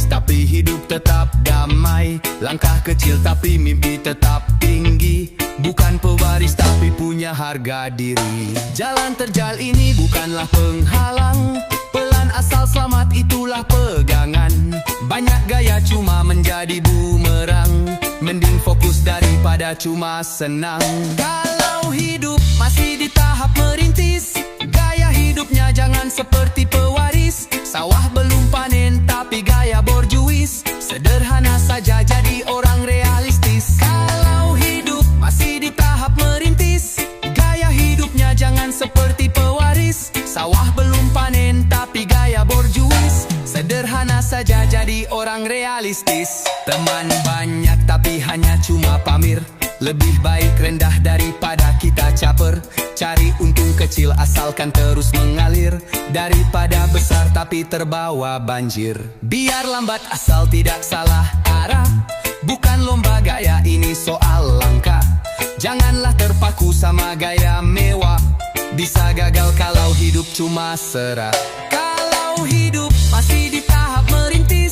tapi hidup tetap damai. Langkah kecil tapi mimpi tetap tinggi. Bukan pewaris tapi punya harga diri. Jalan terjal ini bukanlah penghalang. Pelan asal selamat itulah pegangan. Banyak gaya cuma menjadi bumerang. Mending fokus daripada cuma senang. Kalau hidup masih di tahap merintis, gaya hidupnya jangan seperti pewaris. Sawah belum panen tapi gaya borjuis. Sederhana saja jadi orang realistis. Kalau hidup masih di tahap merintis, gaya hidupnya jangan seperti pewaris. Sawah belum panen tapi gaya borjuis. Sederhana saja jadi orang realistis. Teman banyak tapi hanya cuma pamer. Lebih baik rendah daripada kita caper. Cari untung kecil asalkan terus mengalir, daripada besar tapi terbawa banjir. Biar lambat asal tidak salah arah. Bukan lomba gaya, ini soal langkah. Janganlah terpaku sama gaya mewah. Bisa gagal kalau hidup cuma serah. Kalau hidup masih di tahap merintis,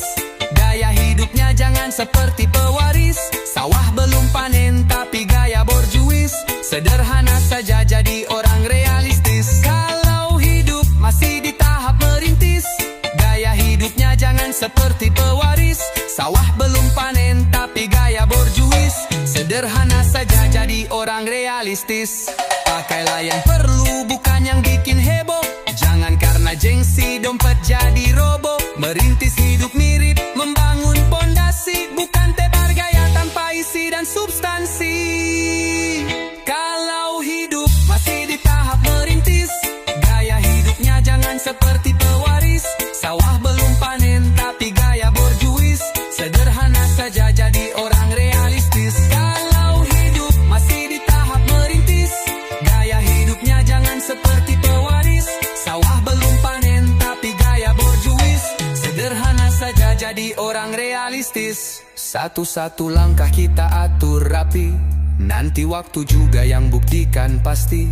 gaya hidupnya jangan seperti pewaris. Sawah belum panen tapi gaya borjuis. Sederhana saja jadi orang realistis. Kalau hidup masih di tahap merintis, gaya hidupnya jangan seperti pewaris. Sawah belum panen tapi gaya borjuis. Sederhana saja jadi orang realistis. Pakailah yang perlu bukan yang bikin heboh. Jangan karena gengsi dompet jadi roboh. Merintis hidup mirip membangun pondasi, bukan tebar gaya tanpa isi dan substansi. Kalau hidup masih di tahap merintis, gaya hidupnya jangan seperti pewaris. Sawah belum panen tapi gaya borjuis. Sederhana saja jadi orang realistis. Kalau hidup masih di tahap merintis, gaya hidupnya jangan seperti pewaris. Sawah belum panen tapi gaya borjuis. Sederhana saja jadi orang realistis. Satu-satu langkah kita atur rapi, nanti waktu juga yang buktikan pasti.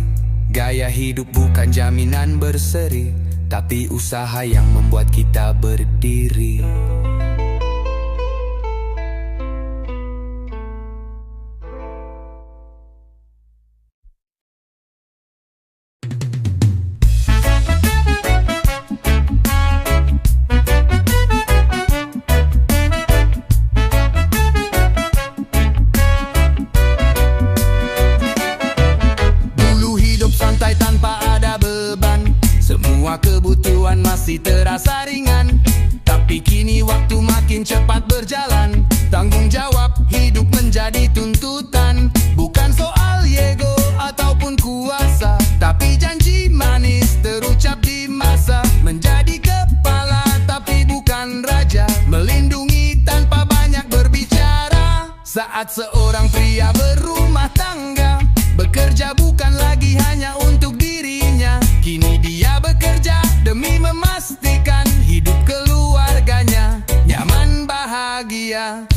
Gaya hidup bukan jaminan berseri, tapi usaha yang membuat kita berdiri. Semua kebutuhan masih terasa ringan, tapi kini waktu makin cepat berjalan. Tanggung jawab hidup menjadi tuntutan. Bukan soal ego ataupun kuasa, tapi janji manis terucap di masa. Menjadi kepala tapi bukan raja, melindungi tanpa banyak berbicara. Saat seorang pria berumah tangga, bekerja bukan lagi hanya untuk dirinya. Kini dia bekerja demi memastikan hidup keluarganya nyaman bahagia.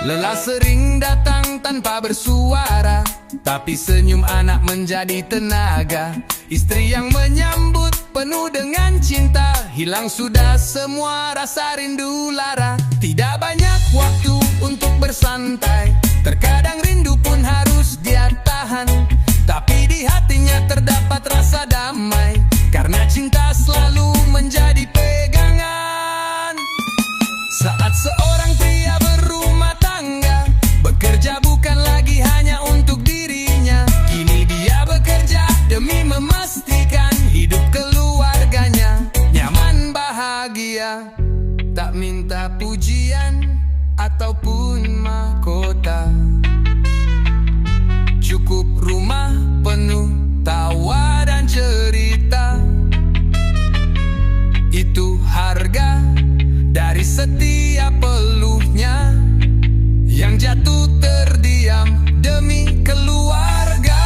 Lelah sering datang tanpa bersuara, tapi senyum anak menjadi tenaga. Istri yang menyambut penuh dengan cinta, hilang sudah semua rasa rindu lara. Tidak banyak waktu untuk bersantai, terkadang rindu pun harus dia tahan. Tapi di hatinya terdapat rasa damai, karena cinta selalu menjadi pegangan. Saat seorang pria berumah tangga, bekerja bukan lagi hanya untuk dirinya. Kini dia bekerja demi memastikan hidup keluarganya nyaman bahagia. Tak minta pujian ataupun mahkota, cukup rumah penuh tawa dan cerita. Itu harga dari setiap peluhnya yang jatuh terdiam demi keluarga.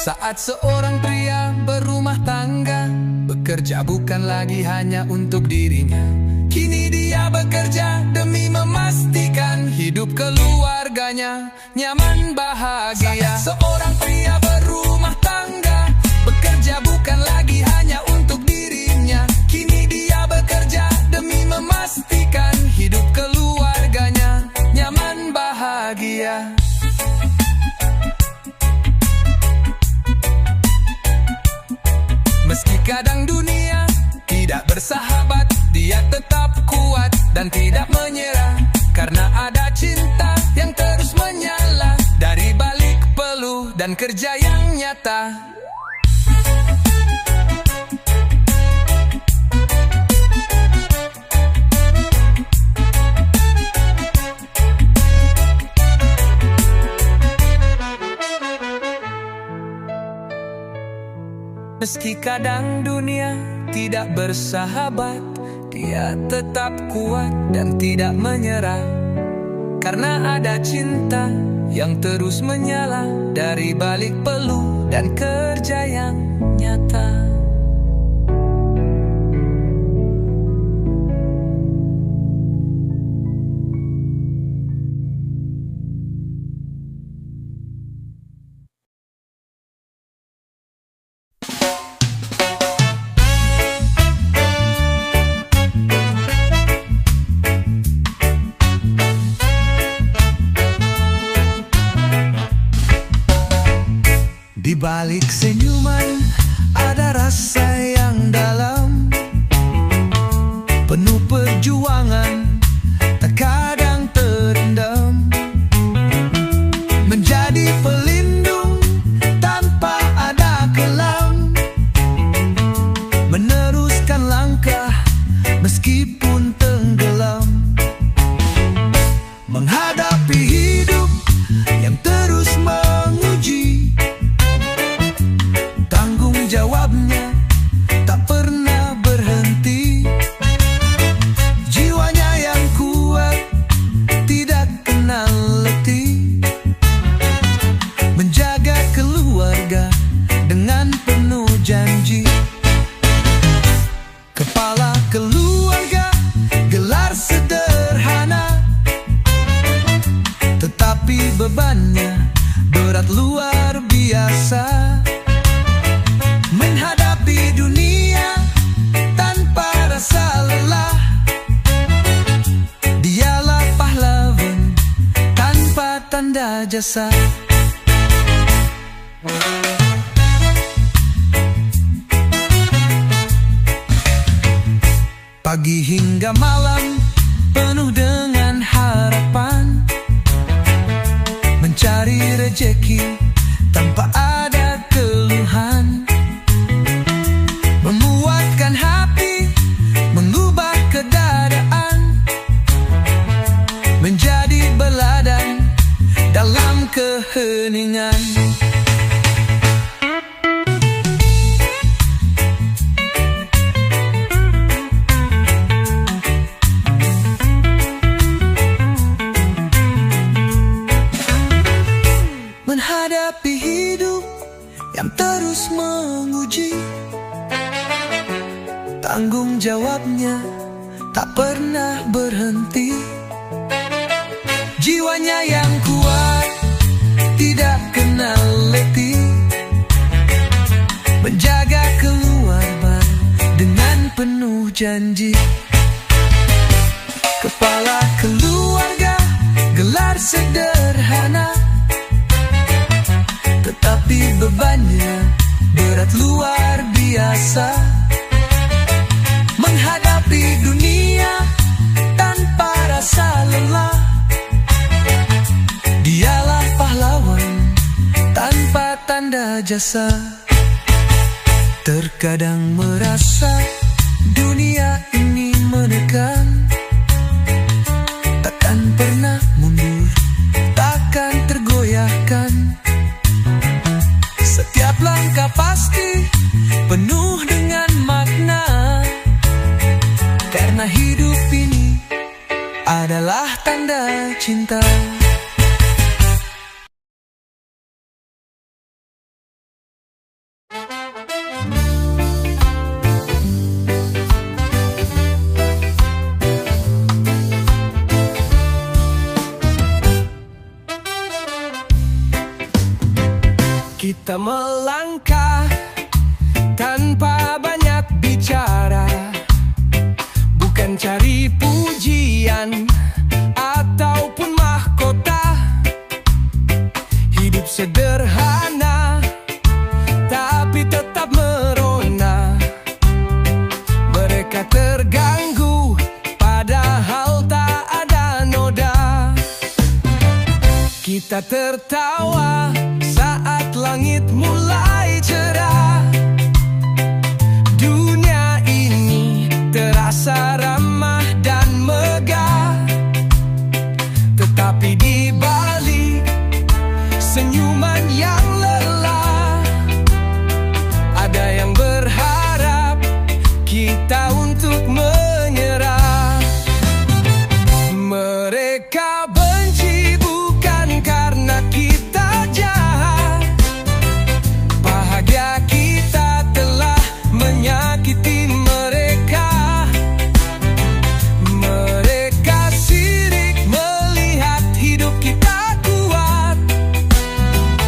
Saat seorang pria berumah tangga, bekerja bukan lagi hanya untuk dirinya. Kini dia bekerja demi memastikan hidup keluarga keluarganya nyaman bahagia. Seorang pria berumah tangga, bekerja bukan lagi hanya untuk dirinya. Kini dia bekerja demi memastikan hidup keluarganya nyaman bahagia. Meski kadang dunia tidak bersahabat, dia tetap kuat dan tidak menyerah. Karena ada cinta yang terus menyala dari balik peluh dan kerja yang nyata. Meski kadang dunia tidak bersahabat, dia tetap kuat dan tidak menyerah. Karena ada cinta yang terus menyala dari balik peluh dan kerja yang nyata. Di balik senyuman ada rasa yang dalam, penuh perjuangan, terkadang terendam. Menjadi pelindung tanpa ada kelam, meneruskan langkah meskipun tenggelam. Menghadapi hidup yang terus menguji, jawabnya tak pernah berhenti. Jiwanya yang kuat tidak kenal letih, menjaga keluarga dengan penuh janji. Kepala keluarga, gelar sederhana, tetapi bebannya berat luar biasa. Menghadapi dunia tanpa rasa lelah, dialah pahlawan tanpa tanda jasa. Pagi hingga malam penuh dengan harapan, mencari rejeki tanpa ada keluhan. Memuatkan hati, mengubah keadaan, menjadi beladan dalam keheningan. Menghadapi hidup yang terus menguji, tanggung jawabnya tak pernah berhenti. Jiwanya yang kuat tidak kenal letih, menjaga keluarga dengan penuh janji. Kepala keluarga, gelar sederhana, tetapi bebannya berat luar biasa. Menghadapi dunia tanpa rasa lelah, dialah pahlawan tanpa tanda jasa. Terkadang merasa dunia ini menekan, takkan pernah mundur, takkan tergoyahkan. Setiap langkah pasti penuh dengan makna, karena hidup ini adalah tanda cinta. Kita melangkah tanpa banyak bicara, bukan cari pujian ataupun mahkota. Hidup sederhana tapi tetap merona. Mereka terganggu padahal tak ada noda. Kita tertawa saat langit mulai cerah. Dunia ini terasa ramah dan megah, tetapi di balik senyuman yang lelah, ada yang berharap kita untuk menyerah. Mereka benci bukan karena kita jahat, bahagia kita telah menyakiti mereka. Mereka sirik melihat hidup kita kuat,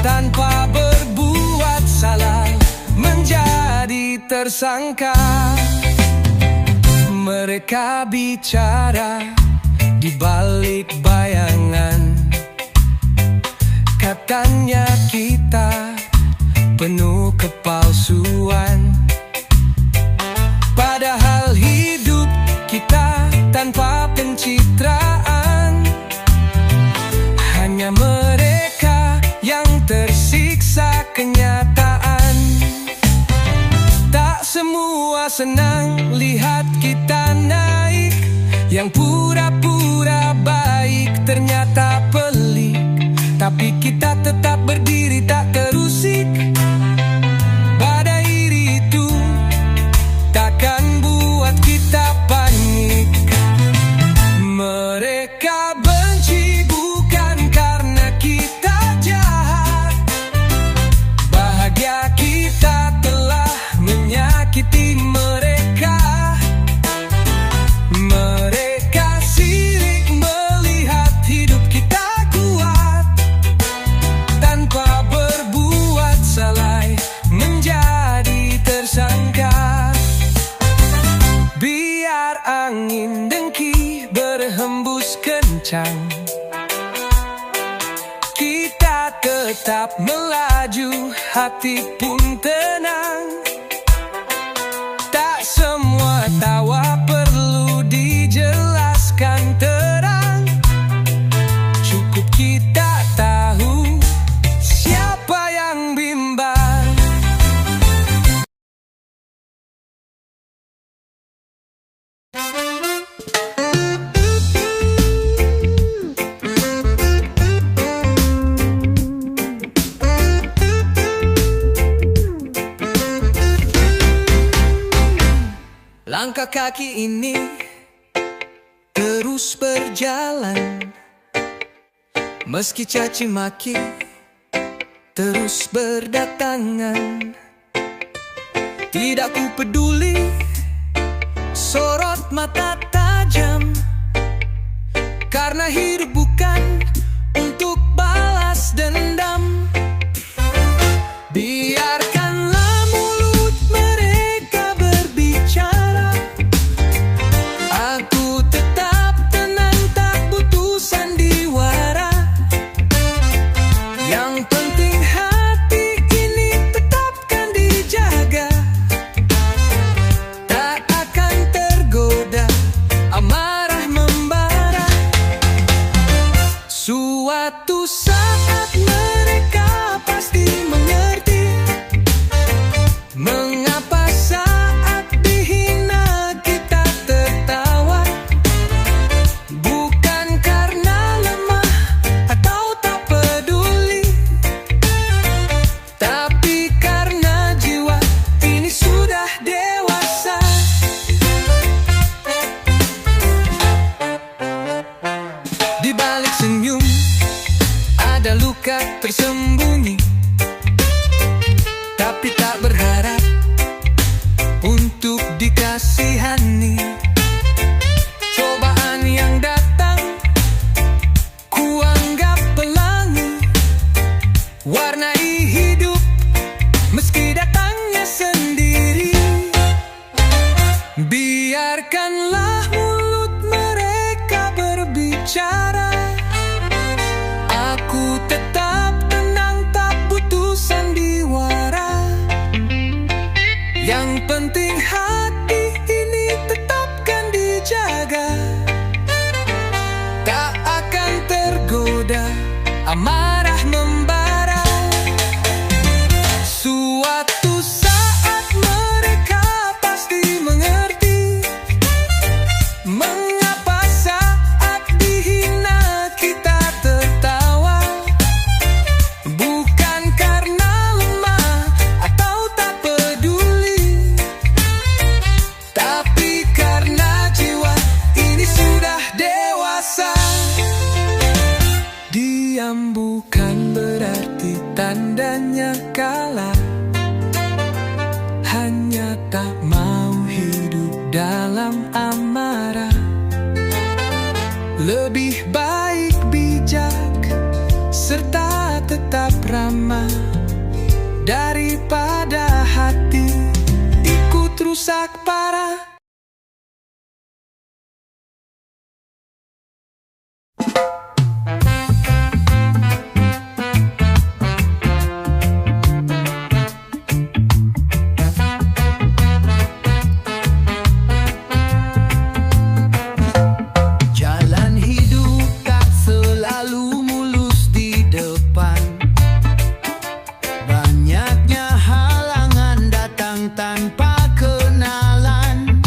tanpa berbuat salah menjadi tersangka. Mereka bicara di balik bayangan, katanya kita penuh kepalsuan. Padahal hidup kita tanpa pencitraan. Hanya mereka yang tersiksa kenyataan. Tak semua senang lihat kita naik. Yang pura-pura baik ternyata pelik, tapi kita tetap berdiri tak terusik. Badai itu takkan buat kita panik. Mereka benci bukan karena kita jahat, bahagia kita telah menyakiti mereka. Mereka sirik melihat hidup kita kuat, tanpa berbuat salah menjadi tersangka. Biar angin dengki berhembus kencang, kita tetap melaju, hati pun tenang. Tak semua tawa perlu dijelaskan terang, cukup kita tahu siapa yang bimbang. Langkah kaki ini terus berjalan, meski caci maki terus berdatangan. Tidak ku peduli sorot mata tajam, karena hidup bukan untuk balas dendam. Biarkanlah mulut mereka berbicara, aku tetap tenang tak butuh sandiwara. Yang penting hati ini tetapkan dijaga, tak akan tergoda amarah membara. Suatu saat mereka pasti mengerti mengapa saat dihina kita tertawa. Bukan karena lemah atau tak peduli, tapi karena jiwa ini sudah dewasa. Di balik senyum ada luka tersembunyi, tapi tak berharap untuk dikasihani. Cobaan yang datang ku anggap pelangi, warnai hidup meski datangnya sendiri. Biarkanlah mulut mereka berbicara, aku tetap tenang, tak butuh sandiwara. Yang penting hati ini tetapkan dijaga, tak akan tergoda amarah membara. Suatu saat mereka pasti mengerti mengapa saat dihina kita tertawa. Bukan karena lemah atau tak peduli, tapi karena jiwa ini sudah dewasa. Diam bukan berarti tandanya kalah, hanya tak mau hidup dalam amarah. Lebih baik bijak serta tetap ramah daripada hati ikut rusak parah. Jalan hidup tak selalu mulus di depan. Banyaknya halangan datang tanpa kenalan.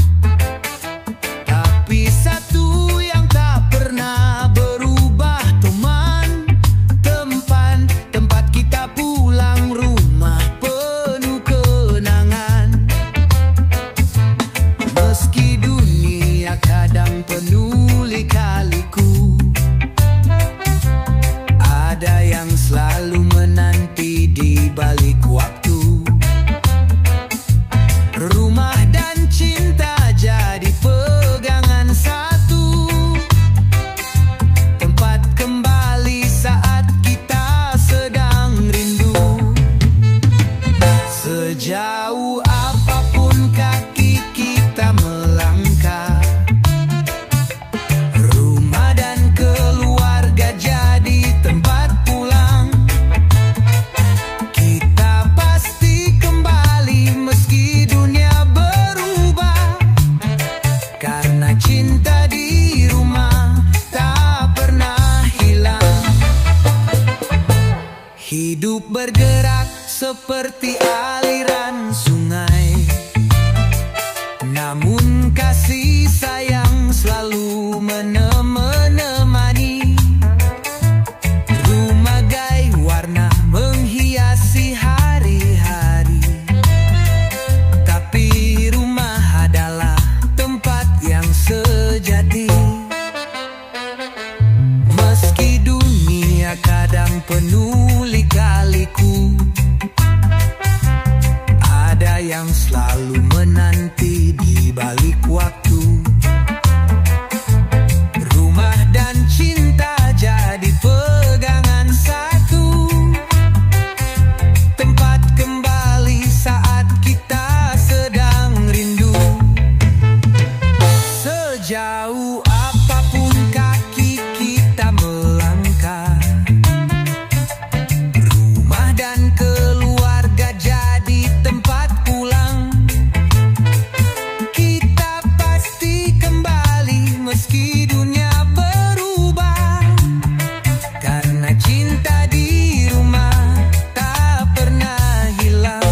Tapi satu yang tak pernah berubah, teman. Tempat kita pulang, rumah penuh kenangan. Meski dunia kadang penuh lika-liku, ada yang selalu menanti di balik waktu. Rumah dan cinta jadi pegangan satu, tempat kembali saat kita sedang rindu. Sejauh apapun kaki kita melangkah, rumah dan keluarga jadi tempat pulang. Kita pasti kembali meski dunia berubah, karena cinta di rumah tak pernah hilang. Hidup bergerak seperti aliran sungai, namun kasih sayang selalu menemani. Rumah gai warna menghiasi hari-hari, tapi rumah adalah tempat yang sejati. Meski dunia kadang penuh lika-liku, ada yang selalu menanti di balik waktu. Rumah dan cinta jadi pegangan satu, tempat kembali saat kita sedang rindu. Sejauh apapun kaki kita melangkah, rumah dan keluarga jadi tempat pulang. Kita pasti kembali meski dunia berubah, karena cinta di rumah tak pernah hilang.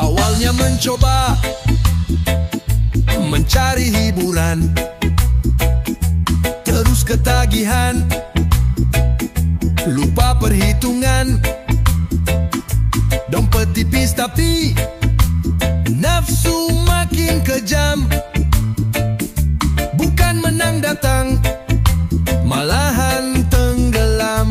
Awalnya mencoba mencari hiburan, terus ketagihan, lupa perhitungan. Dompet tipis tapi nafsu makin kejam. Bukan menang datang, malahan tenggelam.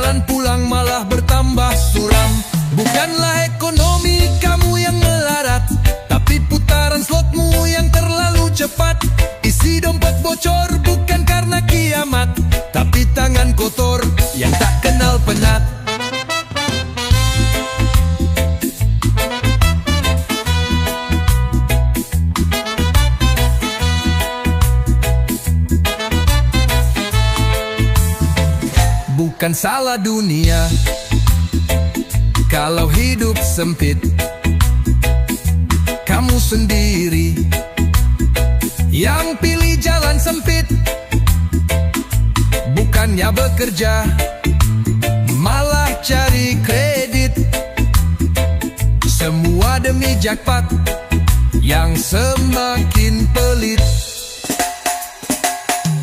jalan pulang malah bertambah suram. Bukanlah ekonomi kamu yang melarat, tapi putaran slotmu yang terlalu cepat. Isi dompet bocor bukan karena kiamat, tapi tangan kotor yang tak kenal penat. Bukan salah dunia kalau hidup sempit, kamu sendiri yang pilih jalan sempit. Bukannya bekerja, malah cari kredit. Semua demi jackpot yang semakin pelit.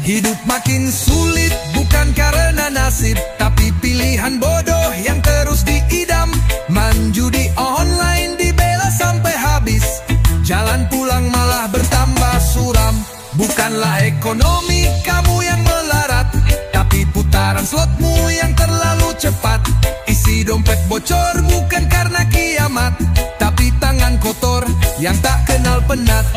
Hidup makin sulit bukan karena nasib, tapi pilihan bodoh yang terus diidam. Main judi online dibela sampai habis, jalan pulang malah bertambah suram. Bukanlah ekonomi kamu yang melarat, tapi putaran slotmu yang terlalu cepat. Isi dompet bocor bukan karena kiamat, tapi tangan kotor yang tak kenal penat.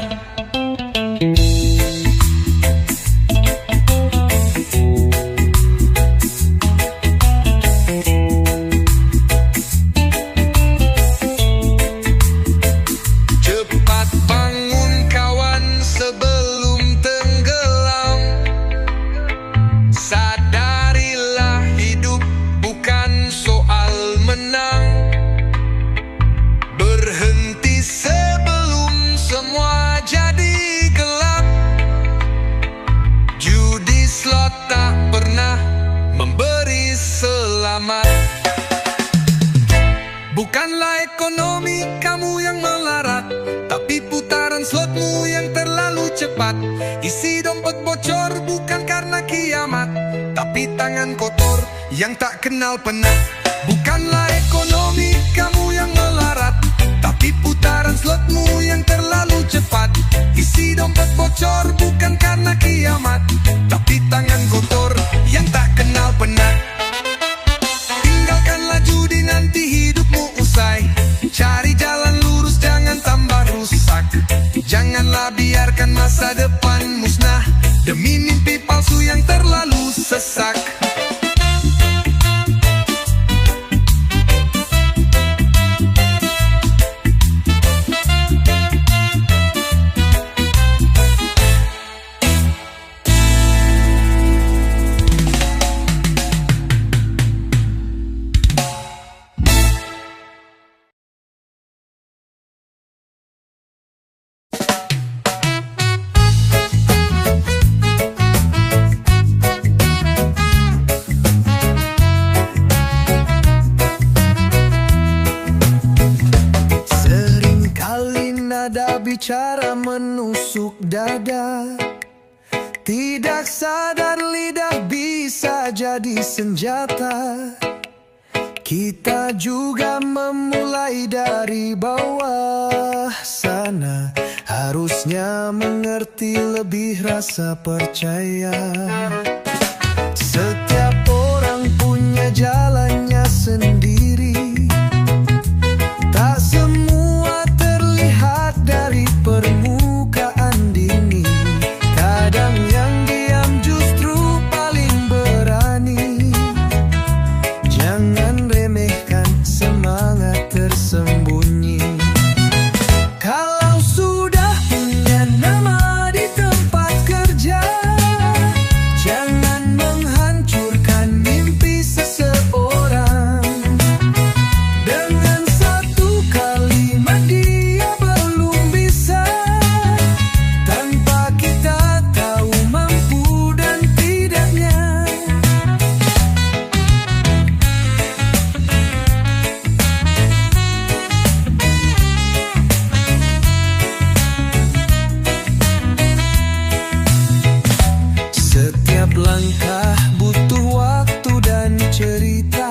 Bukanlah ekonomi kamu yang melarat, tapi putaran slotmu yang terlalu cepat. Isi dompet bocor bukan karena kiamat, tapi tangan kotor yang tak kenal penat. Bukanlah ekonomi kamu yang melarat, tapi putaran slotmu yang terlalu cepat. Isi dompet bocor bukan karena kiamat, tapi tangan kotor yang tak kenal penat. Tinggalkanlah judi nanti hidupmu usai, cari jalan lurus jangan tambah rusak. Janganlah biarkan masa depan musnah demi mimpi palsu yang terlalu sesak. Nada bicara menusuk dada, tidak sadar lidah bisa jadi senjata. Kita juga memulai dari bawah sana, harusnya mengerti lebih rasa percaya. Setiap orang punya jalannya sendiri, tak semua terlihat dari permukaan dini. Kadang yang diam justru paling berani. Jangan remehkan semangat tersembunyi. Kalau sudah punya nama di tempat kerja, jangan menghancurkan mimpi seseorang. Dengan satu kalimat dia belum bisa, tanpa kita tahu mampu dan tidaknya. Setiap langkah butuh waktu dan cerita.